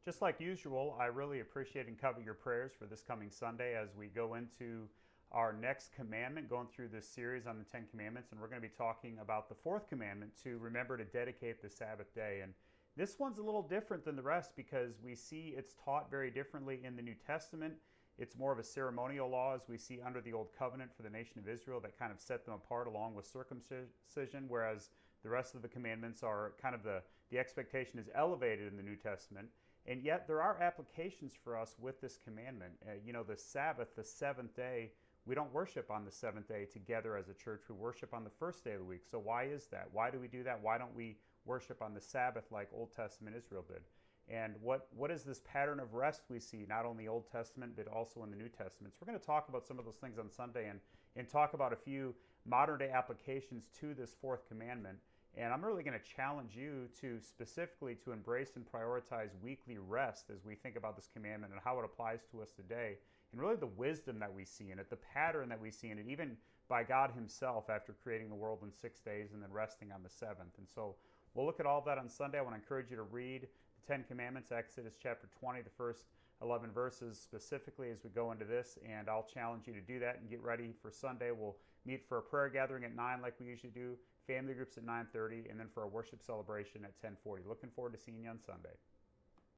Just like usual, I really appreciate and covet your prayers for this coming Sunday as we go into our next commandment, going through this series on the Ten Commandments. And we're going to be talking about the fourth commandment to remember to dedicate the Sabbath day. And this one's a little different than the rest because we see it's taught very differently in the New Testament. It's more of a ceremonial law, as we see under the Old Covenant for the nation of Israel, that kind of set them apart along with circumcision, whereas the rest of the commandments are kind of the expectation is elevated in the New Testament. And yet there are applications for us with this commandment. The Sabbath, the seventh day, we don't worship on the seventh day together as a church. We worship on the first day of the week. So why is that? Why do we do that? Why don't we worship on the Sabbath like Old Testament Israel did? And what is this pattern of rest we see, not only Old Testament, but also in the New Testament? So we're going to talk about some of those things on Sunday and talk about a few modern day applications to this fourth commandment. And I'm really going to challenge you to specifically to embrace and prioritize weekly rest as we think about this commandment and how it applies to us today, and really the wisdom that we see in it, the pattern that we see in it, even by God himself after creating the world in 6 days and then resting on the seventh. And so we'll look at all of that on Sunday. I want to encourage you to read the Ten Commandments, Exodus chapter 20, the first 11 verses specifically as we go into this, and I'll challenge you to do that and get ready for Sunday. We'll meet for a prayer gathering at 9 like we usually do, family groups at 9:30, and then for a worship celebration at 10:40. Looking forward to seeing you on Sunday.